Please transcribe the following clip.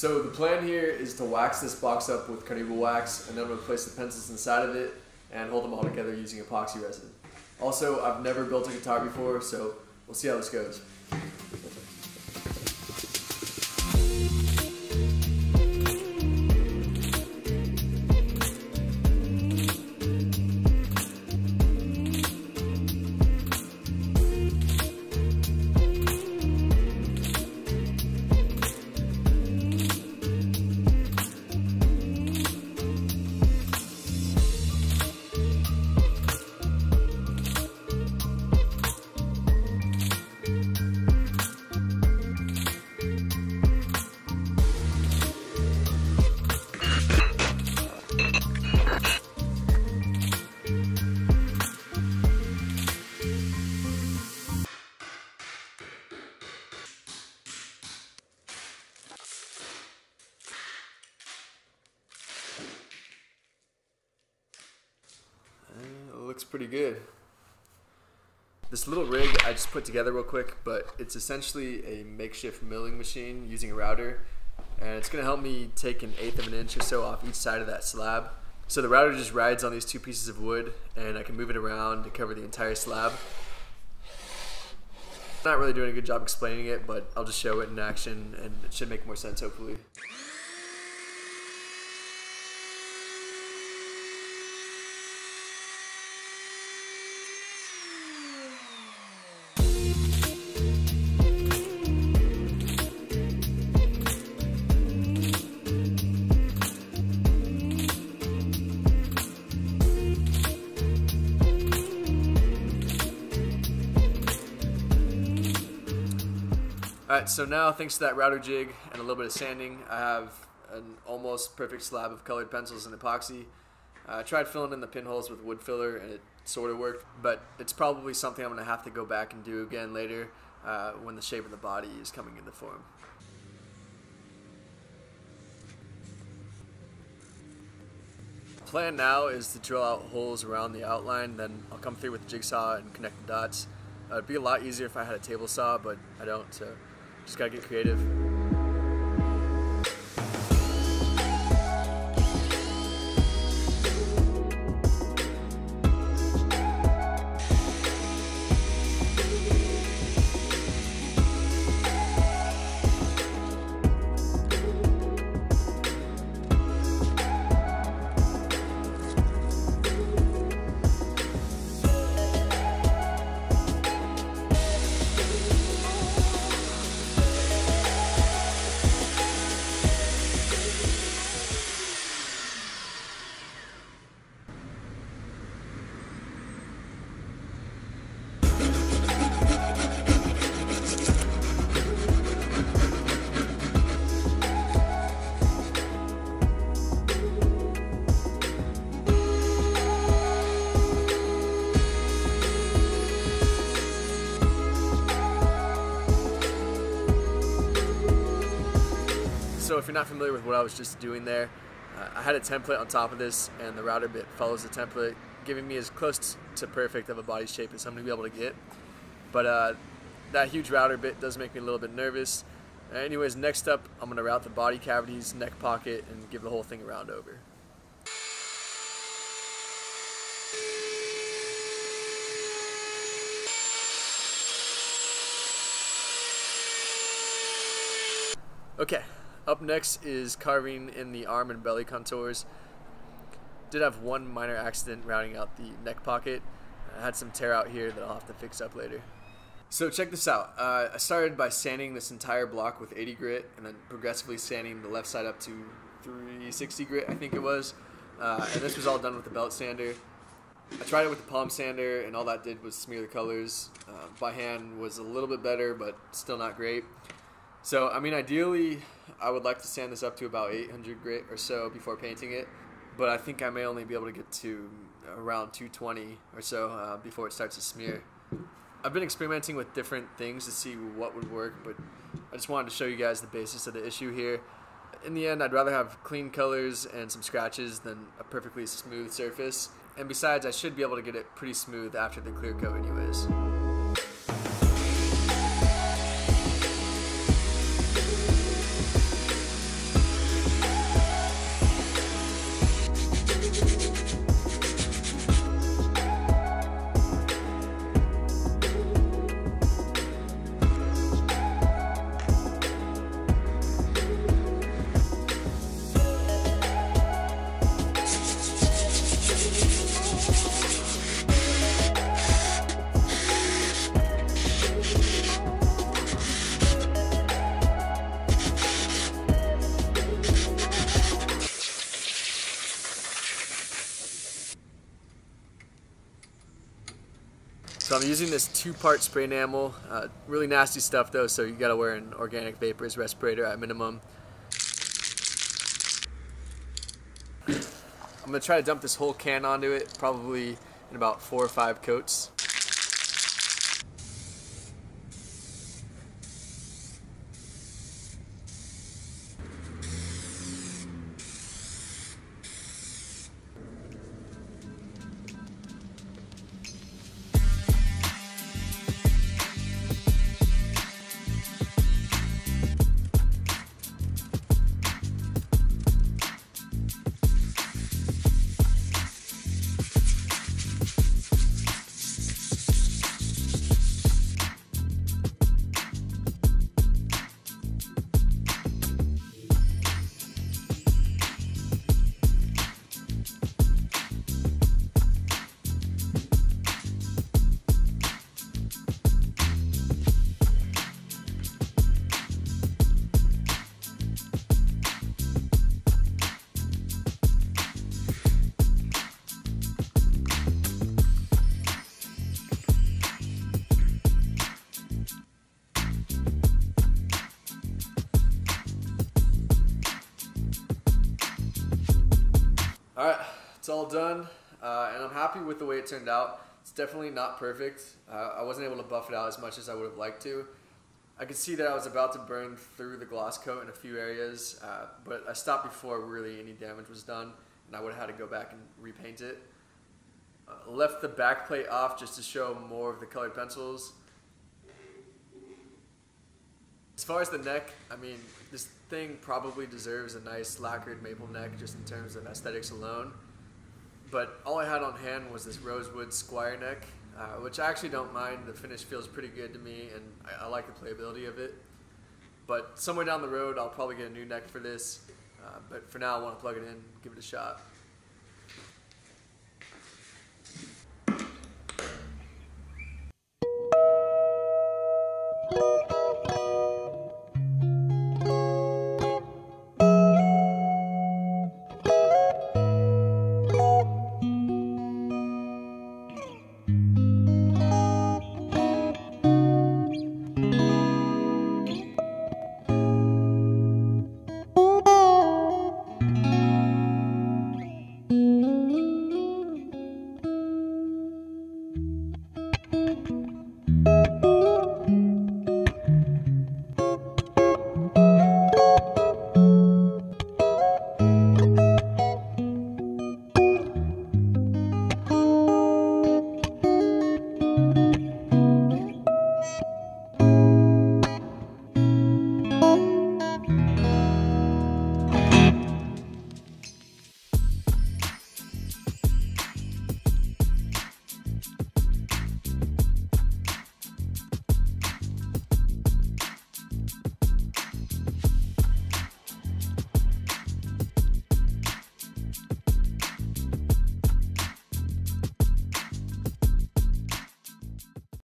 So the plan here is to wax this box up with carnauba wax, and then I'm going to place the pencils inside of it and hold them all together using epoxy resin. Also, I've never built a guitar before, so we'll see how this goes. Looks pretty good. This little rig I just put together real quick, but it's essentially a makeshift milling machine using a router, and it's going to help me take 1/8 of an inch or so off each side of that slab. So the router just rides on these 2 pieces of wood, and I can move it around to cover the entire slab. Not really doing a good job explaining it, but I'll just show it in action and it should make more sense hopefully. Alright, so now thanks to that router jig and a little bit of sanding, I have an almost perfect slab of colored pencils and epoxy. I tried filling in the pinholes with wood filler and it sort of worked, but it's probably something I'm going to have to go back and do again later when the shape of the body is coming into form. The plan now is to drill out holes around the outline, then I'll come through with the jigsaw and connect the dots. It'd be a lot easier if I had a table saw, but I don't, so just gotta get creative. So if you're not familiar with what I was just doing there, I had a template on top of this, and the router bit follows the template, giving me as close to perfect of a body shape as I'm going to be able to get. But that huge router bit does make me a little bit nervous. Anyways, next up, I'm going to route the body cavities, neck pocket, and give the whole thing a round over. Okay. Up next is carving in the arm and belly contours. Did have one minor accident routing out the neck pocket. I had some tear out here that I'll have to fix up later. So check this out. I started by sanding this entire block with 80 grit and then progressively sanding the left side up to 360 grit, I think it was. And this was all done with the belt sander. I tried it with the palm sander and all that did was smear the colors. By hand was a little bit better, but still not great. So, I mean, ideally, I would like to sand this up to about 800 grit or so before painting it, but I think I may only be able to get to around 220 or so before it starts to smear. I've been experimenting with different things to see what would work, but I just wanted to show you guys the basis of the issue here. In the end, I'd rather have clean colors and some scratches than a perfectly smooth surface, and besides, I should be able to get it pretty smooth after the clear coat anyways. So I'm using this 2-part spray enamel, really nasty stuff though, so you gotta wear an organic vapors respirator at minimum. I'm gonna try to dump this whole can onto it, probably in about 4 or 5 coats. Alright, it's all done, and I'm happy with the way it turned out. It's definitely not perfect. I wasn't able to buff it out as much as I would have liked to. I could see that I was about to burn through the gloss coat in a few areas, but I stopped before really any damage was done, and I would have had to go back and repaint it. Left the back plate off just to show more of the colored pencils. As far as the neck, I mean, this thing probably deserves a nice lacquered maple neck just in terms of aesthetics alone. But all I had on hand was this rosewood squire neck, which I actually don't mind. The finish feels pretty good to me, and I like the playability of it. But somewhere down the road, I'll probably get a new neck for this. But for now, I want to plug it in, give it a shot.